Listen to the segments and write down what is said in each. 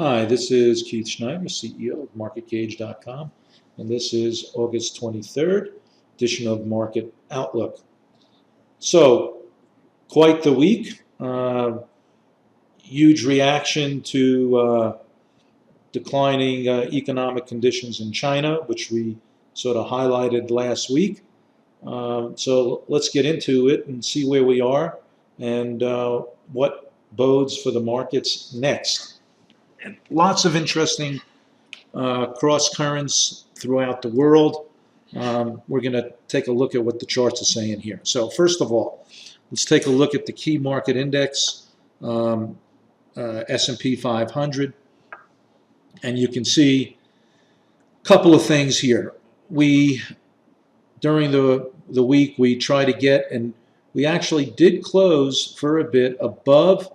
Hi, this is Keith Schneider, CEO of MarketGauge.com, and this is August 23rd edition of Market Outlook. So, quite the week. Huge reaction to declining economic conditions in China, which we sort of highlighted last week. So let's get into it and see where we are and what bodes for the markets next. And lots of interesting cross currents throughout the world. We're going to take a look at what the charts are saying here. So first of all, let's take a look at the key market index, S&P 500. And you can see a couple of things here. During the week, we try to get, and we actually did close for a bit above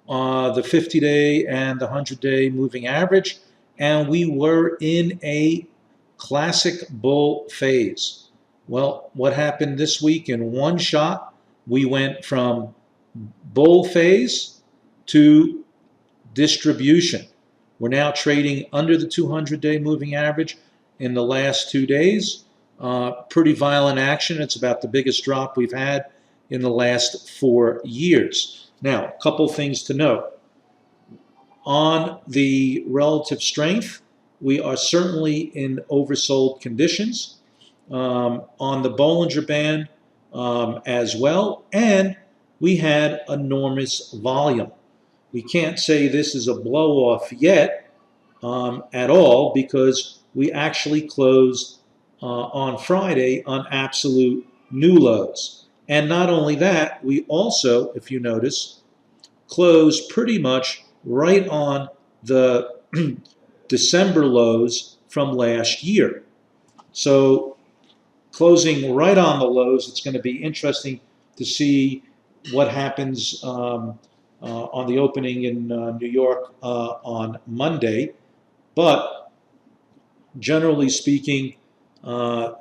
the 50-day and the 100-day moving average, and we were in a classic bull phase. Well, what happened this week? In one shot, we went from bull phase to distribution. We're now trading under the 200-day moving average in the last 2 days. Pretty violent action. It's about the biggest drop we've had in the last 4 years. Now, a couple things to note. On the relative strength, we are certainly in oversold conditions. On the Bollinger Band as well, and we had enormous volume. We can't say this is a blow-off yet at all, because we actually closed on Friday on absolute new lows. And not only that, we also, if you notice, closed pretty much right on the December lows from last year. So closing right on the lows, it's going to be interesting to see what happens on the opening in New York on Monday. But generally speaking,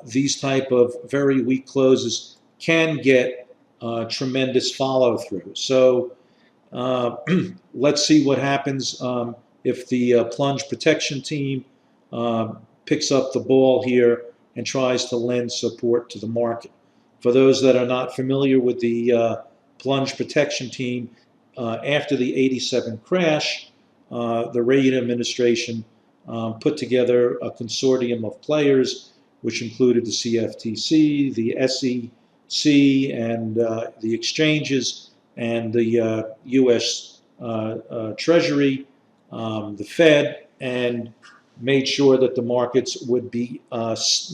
these type of very weak closes can get tremendous follow through. So let's see what happens if the Plunge protection team picks up the ball here and tries to lend support to the market. For those that are not familiar with the Plunge protection team, after the '87 crash, the Reagan administration put together a consortium of players, which included the CFTC, the SEC, and the exchanges, and the U.S. Treasury, the Fed, and made sure that the markets would be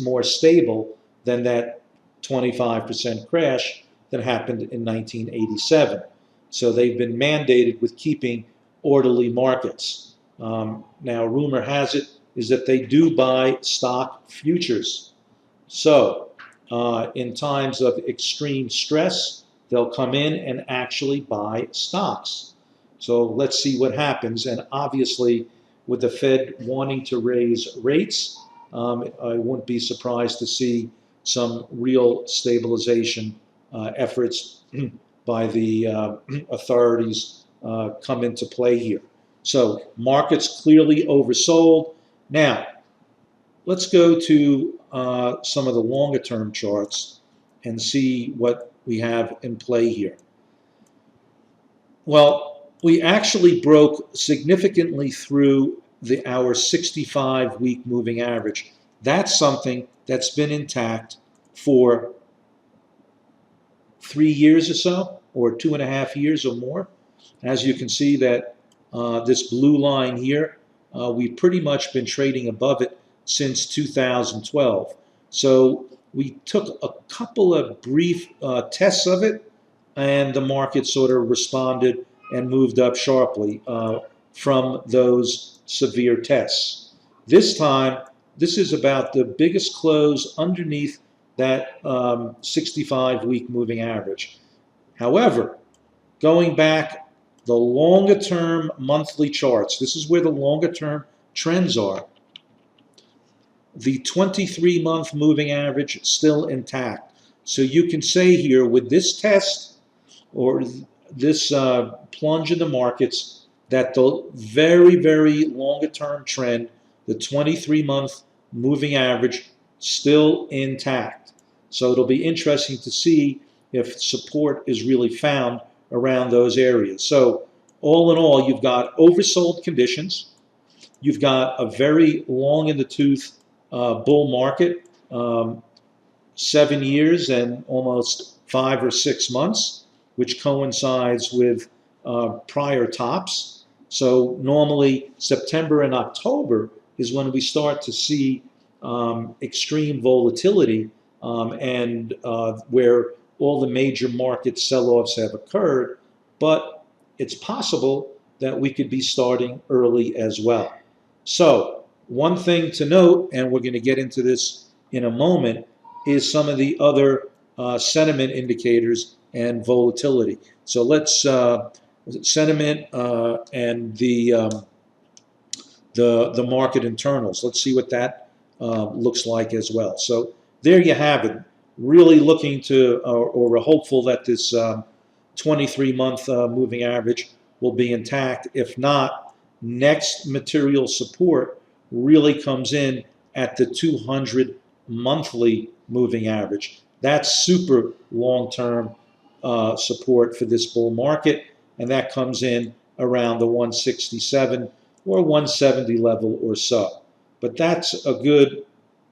more stable than that 25% crash that happened in 1987. So they've been mandated with keeping orderly markets. Now, rumor has it is that they do buy stock futures. So in times of extreme stress, they'll come in and actually buy stocks. So let's see what happens. And obviously, with the Fed wanting to raise rates, I wouldn't be surprised to see some real stabilization efforts by the authorities come into play here. So markets clearly oversold. Now, let's go to some of the longer term charts and see what we have in play here. Well, we actually broke significantly through our 65-week moving average. That's something that's been intact for 3 years or so, or 2.5 years or more. As you can see that this blue line here, we've pretty much been trading above it since 2012. So we took a couple of brief tests of it, and the market sort of responded and moved up sharply from those severe tests. This time, this is about the biggest close underneath that 65-week moving average. However, going back the longer-term monthly charts, this is where the longer-term trends are. The 23-month moving average is still intact. So you can say here with this test or this plunge in the markets that the very, very longer term trend, the 23-month moving average, still intact. So it'll be interesting to see if support is really found around those areas. So all in all, you've got oversold conditions. You've got a very long in the tooth bull market, 7 years and almost 5 or 6 months, which coincides with prior tops. So normally September and October is when we start to see extreme volatility and where all the major market sell-offs have occurred. But it's possible that we could be starting early as well. So one thing to note, and we're going to get into this in a moment, is some of the other sentiment indicators and volatility. So let's sentiment and the market internals. Let's see what that looks like as well. So there you have it. Really looking to, or we're hopeful that this 23-month moving average will be intact. If not, next material support really comes in at the 200 monthly moving average. That's super long-term support for this bull market, and that comes in around the 167 or 170 level or so. But that's a good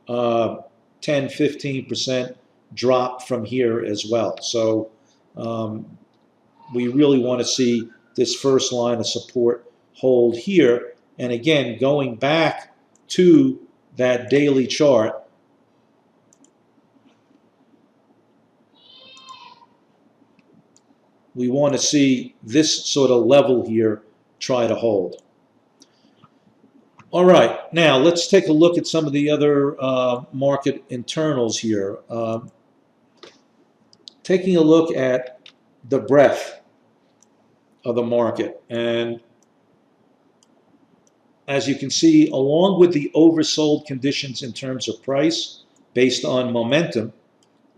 10-15% drop from here as well. So we really want to see this first line of support hold here. And again, going back to that daily chart, we want to see this sort of level here try to hold. All right, now let's take a look at some of the other market internals here. Taking a look at the breadth of the market. And as you can see, along with the oversold conditions in terms of price based on momentum,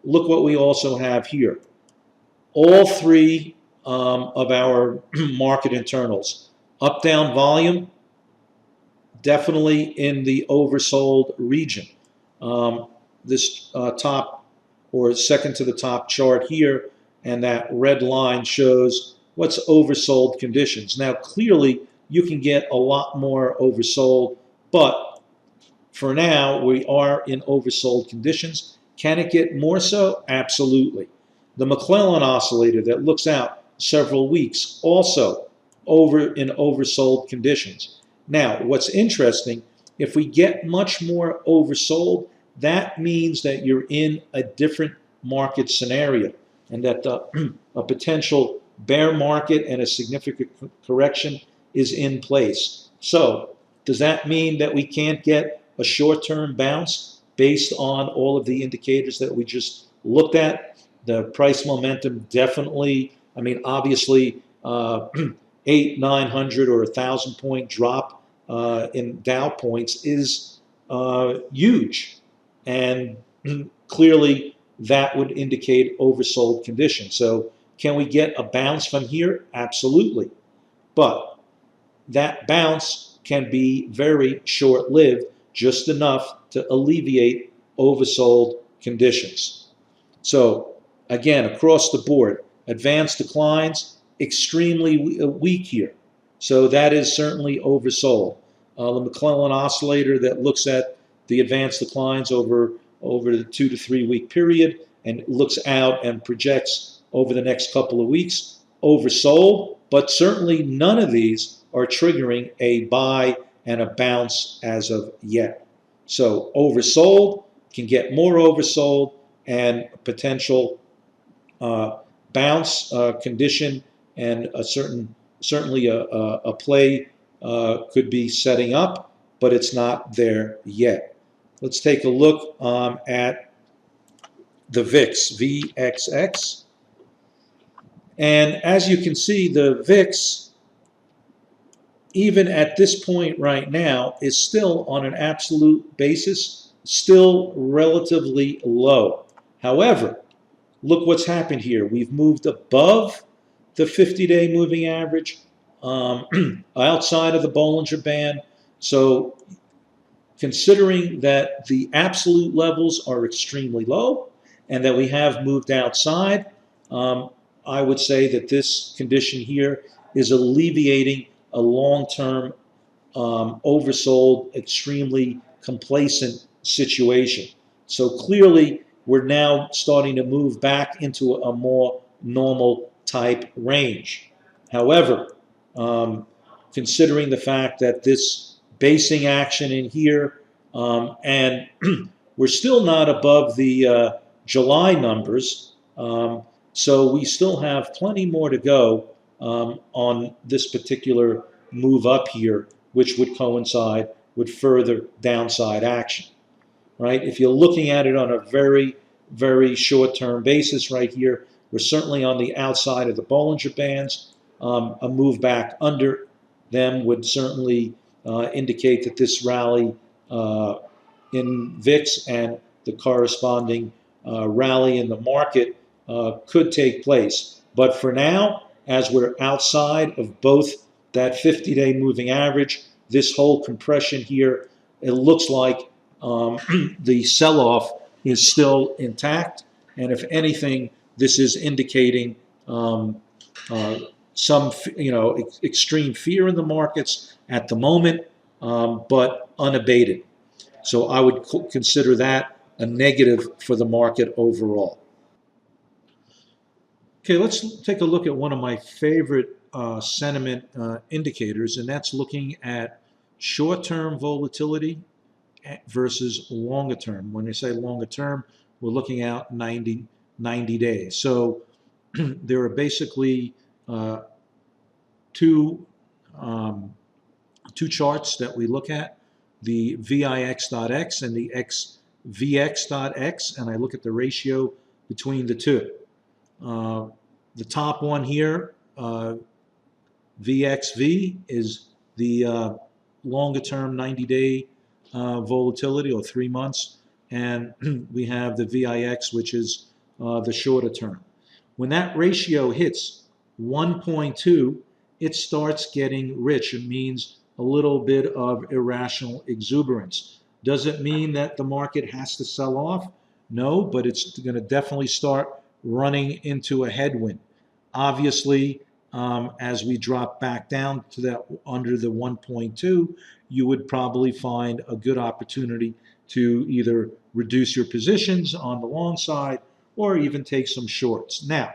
look what we also have here. All three of our market internals, up-down volume, definitely in the oversold region. This top or second to the top chart here, and that red line shows what's oversold conditions. Now, clearly, you can get a lot more oversold, but for now, we are in oversold conditions. Can it get more so? Absolutely. The McClellan oscillator that looks out several weeks, also in oversold conditions. Now, what's interesting, if we get much more oversold, that means that you're in a different market scenario and that a potential bear market and a significant correction is in place. So does that mean that we can't get a short-term bounce based on all of the indicators that we just looked at? The price momentum definitely, I mean, obviously 800, 900 or 1,000 point drop in Dow points is huge. And clearly that would indicate oversold conditions. So can we get a bounce from here? Absolutely. But that bounce can be very short-lived, just enough to alleviate oversold conditions. So again, across the board, advanced declines, extremely weak here. So that is certainly oversold. The McClellan oscillator that looks at the advanced declines over the 2 to 3 week period and looks out and projects over the next couple of weeks, oversold, but certainly none of these are triggering a buy and a bounce as of yet. So oversold, can get more oversold, and potential bounce condition and certainly a play could be setting up, but it's not there yet. Let's take a look at the VIX, VXX. And as you can see, the VIX, even at this point right now, is still on an absolute basis, still relatively low. However, look what's happened here. We've moved above the 50-day moving average, outside of the Bollinger Band. So considering that the absolute levels are extremely low and that we have moved outside, um, I would say that this condition here is alleviating a long-term oversold, extremely complacent situation. So clearly, we're now starting to move back into a more normal type range. However, um, considering the fact that this basing action in here, and we're still not above the July numbers, so we still have plenty more to go on this particular move up here, which would coincide with further downside action, right? If you're looking at it on a very, very short-term basis right here, we're certainly on the outside of the Bollinger Bands. A move back under them would certainly indicate that this rally in VIX and the corresponding rally in the market could take place. But for now, as we're outside of both that 50-day moving average, this whole compression here, it looks like the sell-off is still intact. And if anything, this is indicating uh, some, extreme fear in the markets at the moment, but unabated. So I would consider that a negative for the market overall. Okay, let's take a look at one of my favorite sentiment indicators, and that's looking at short-term volatility versus longer term. When I say longer term, we're looking out 90 days. So there are basically two two charts that we look at, the VIX.X and the XVX.X, and I look at the ratio between the two. The top one here, VXV, is the longer term 90-day volatility, or 3 months, and we have the VIX, which is the shorter term. When that ratio hits 1.2, it starts getting rich. It means a little bit of irrational exuberance. Does it mean that the market has to sell off? No, but it's going to definitely start running into a headwind. Obviously, as we drop back down to that under the 1.2, you would probably find a good opportunity to either reduce your positions on the long side or even take some shorts. Now,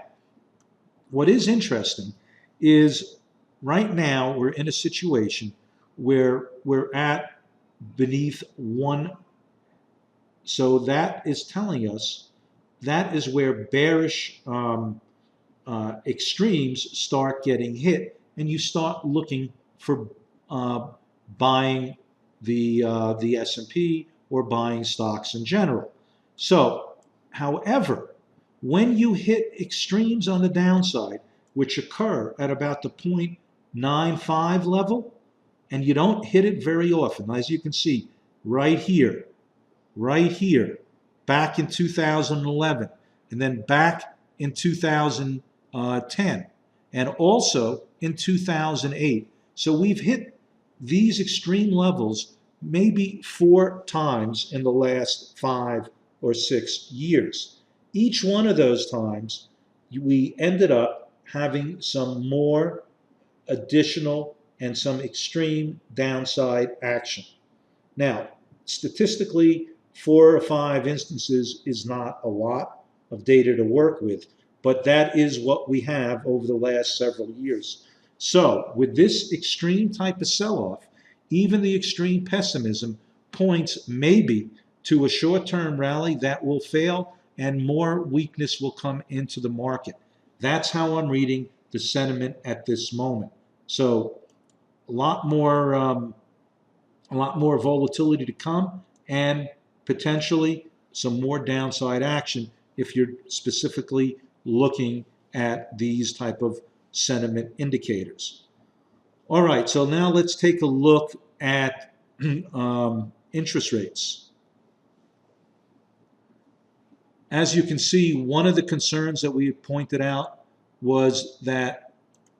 what is interesting is right now we're in a situation where we're at beneath one. So that is telling us that is where bearish extremes start getting hit, and you start looking for buying the S&P or buying stocks in general. So, however, when you hit extremes on the downside, which occur at about the 0.95 level, and you don't hit it very often, as you can see right here, back in 2011, and then back in 2010, and also in 2008. So we've hit these extreme levels maybe 4 times in the last 5 or 6 years. Each one of those times, we ended up having some more additional and some extreme downside action. Now, statistically, 4 or 5 instances is not a lot of data to work with, but that is what we have over the last several years. So with this extreme type of sell-off, even the extreme pessimism points maybe to a short-term rally that will fail and more weakness will come into the market. That's how I'm reading the sentiment at this moment. So a lot more volatility to come, and potentially some more downside action if you're specifically looking at these type of sentiment indicators. All right, so now let's take a look at interest rates. As you can see, one of the concerns that we pointed out was that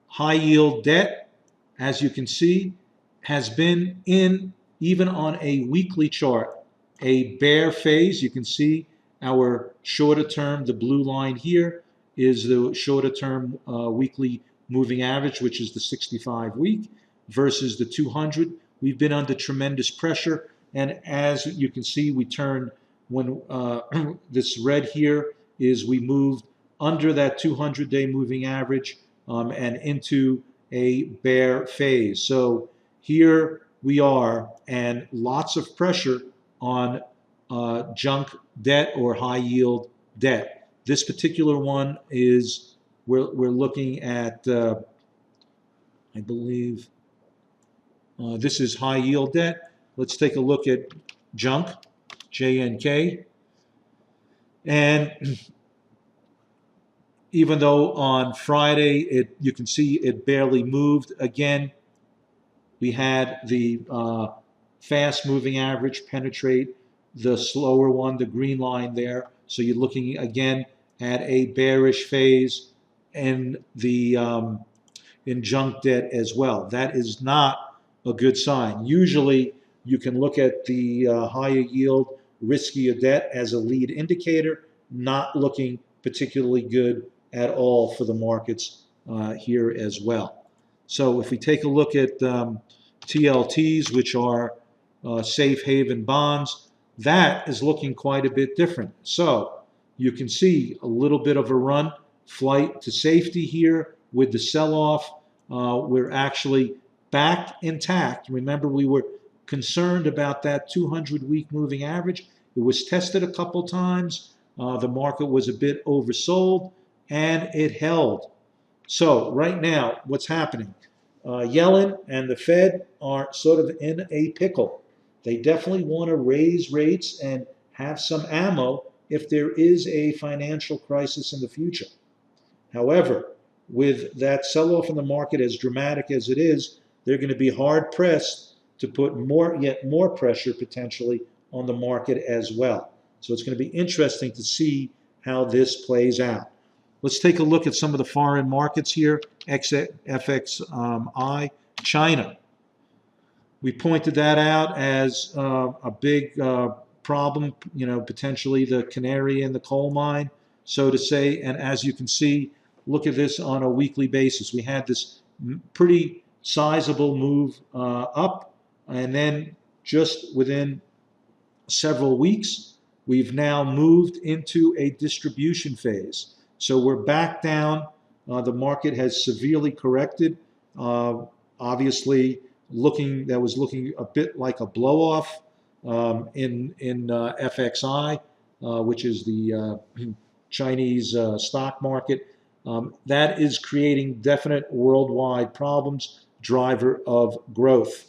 high yield debt as you can see, has been in, even on a weekly chart, a bear phase. You can see our shorter term, the blue line here, is the shorter term weekly moving average, which is the 65 week, versus the 200. We've been under tremendous pressure. And as you can see, we turned when this red here is we moved under that 200-day moving average and into a bear phase. So here we are, and lots of pressure on junk debt or high yield debt. This particular one is, we're looking at, I believe, this is high yield debt. Let's take a look at junk, JNK. And even though on Friday, you can see it barely moved, again, we had the fast moving average penetrate the slower one, the green line there. So you're looking again at a bearish phase in the in junk debt as well. That is not a good sign. Usually you can look at the higher yield, riskier debt as a lead indicator, not looking particularly good at all for the markets here as well. So if we take a look at TLTs, which are safe haven bonds, that is looking quite a bit different. So you can see a little bit of a run, flight to safety here with the sell-off. We're actually back intact. Remember, we were concerned about that 200-week moving average. It was tested a couple times. The market was a bit oversold, and it held. So right now, what's happening? Yellen and the Fed are sort of in a pickle. They definitely want to raise rates and have some ammo if there is a financial crisis in the future. However, with that sell-off in the market as dramatic as it is, they're going to be hard-pressed to put yet more pressure potentially on the market as well. So it's going to be interesting to see how this plays out. Let's take a look at some of the foreign markets here. FXI, China. We pointed that out as a big problem, potentially the canary in the coal mine, so to say. And as you can see, look at this on a weekly basis. We had this pretty sizable move up, and then just within several weeks, we've now moved into a distribution phase. So we're back down. The market has severely corrected. Obviously, that was looking a bit like a blow-off in FXI, which is the Chinese stock market. That is creating definite worldwide problems, driver of growth.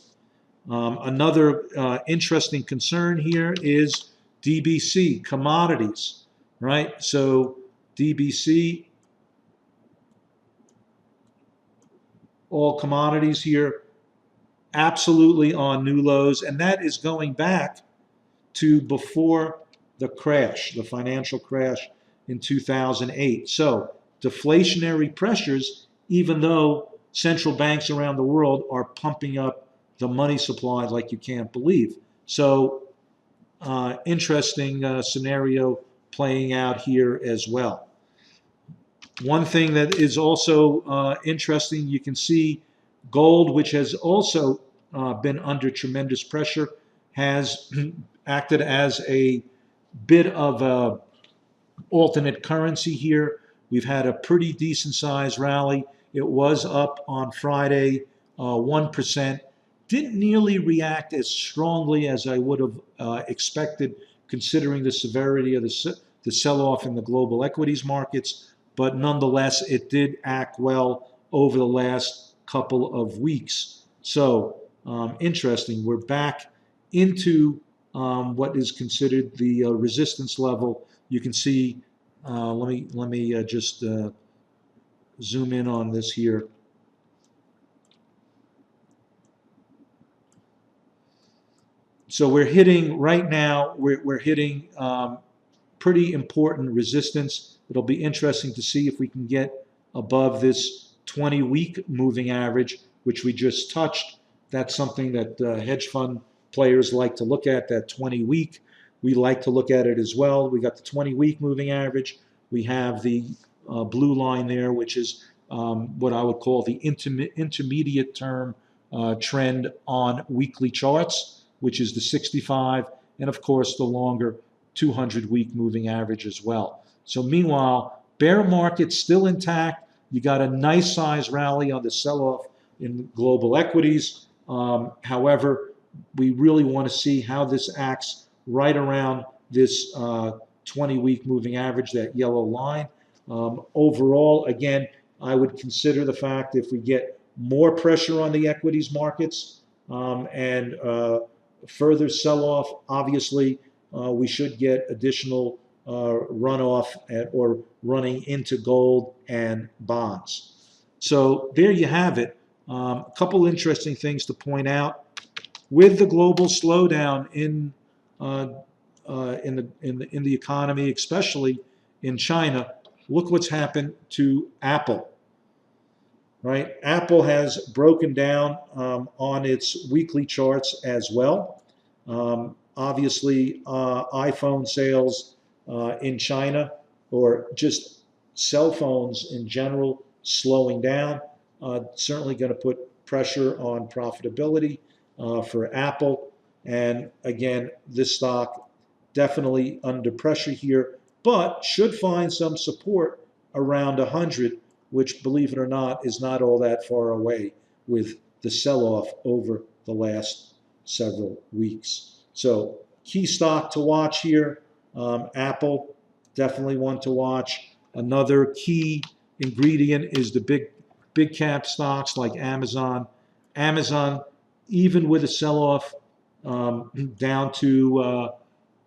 Another interesting concern here is DBC, commodities, right? So DBC, all commodities here, absolutely on new lows, and that is going back to before the crash, the financial crash in 2008. So deflationary pressures, even though central banks around the world are pumping up the money supply like you can't believe. So interesting scenario playing out here as well. One thing that is also interesting, you can see gold, which has also been under tremendous pressure, has acted as a bit of a alternate currency here. We've had a pretty decent sized rally. It was up on Friday 1%. Didn't nearly react as strongly as I would have expected, considering the severity of the sell-off in the global equities markets. But nonetheless, it did act well over the last couple of weeks. So interesting. We're back into what is considered the resistance level. You can see. Let me just zoom in on this here. So we're hitting right now. We're hitting pretty important resistance. It'll be interesting to see if we can get above this 20-week moving average, which we just touched. That's something that hedge fund players like to look at, that 20-week. We like to look at it as well. We got the 20-week moving average. We have the blue line there, which is what I would call the intermediate term trend on weekly charts, which is the 65, and of course the longer 200-week moving average as well. So meanwhile, bear market still intact. You got a nice size rally on the sell-off in global equities. However, we really want to see how this acts right around this 20-week moving average, that yellow line. Overall, again, I would consider the fact if we get more pressure on the equities markets and further sell-off, obviously we should get additional runoff or running into gold and bonds. So there you have it. A couple interesting things to point out. With the global slowdown in the economy, especially in China, look what's happened to Apple. Right? Apple has broken down on its weekly charts as well. Obviously, iPhone sales in China, or just cell phones in general, slowing down. Certainly going to put pressure on profitability for Apple. And again, this stock definitely under pressure here, but should find some support around 100, which, believe it or not, is not all that far away with the sell-off over the last several weeks. So key stock to watch here. Apple, definitely one to watch. Another key ingredient is the big cap stocks like Amazon. Amazon, even with a sell-off down to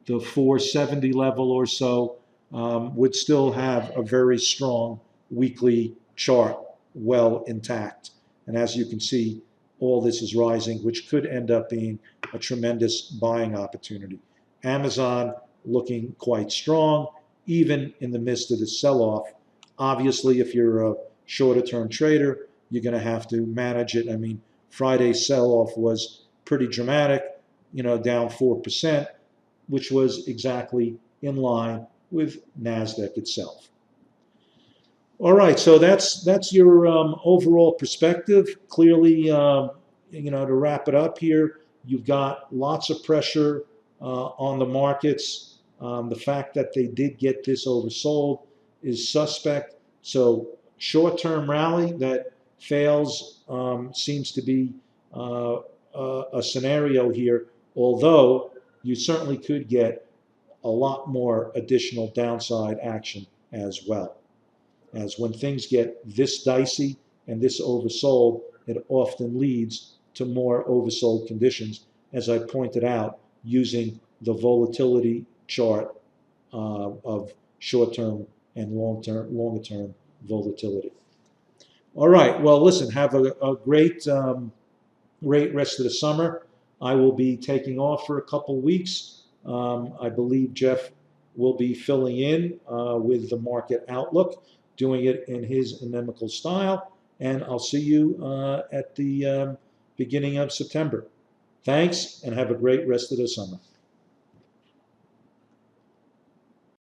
the 470 level or so, would still have a very strong weekly chart well intact. And as you can see, all this is rising, which could end up being a tremendous buying opportunity. Amazon looking quite strong, even in the midst of the sell-off. Obviously, if you're a shorter-term trader, you're going to have to manage it. I mean, Friday's sell-off was pretty dramatic, down 4%, which was exactly in line with NASDAQ itself. All right, so that's your overall perspective. Clearly, to wrap it up here, you've got lots of pressure on the markets. The fact that they did get this oversold is suspect. So short-term rally that fails seems to be a scenario here, although you certainly could get a lot more additional downside action as well. As when things get this dicey and this oversold, it often leads to more oversold conditions, as I pointed out, using the volatility chart of short-term and longer-term volatility. All right, well, listen, have a great rest of the summer. I will be taking off for a couple weeks. I believe Jeff will be filling in with the market outlook, doing it in his inimical style, and I'll see you at the beginning of September. Thanks, and have a great rest of the summer.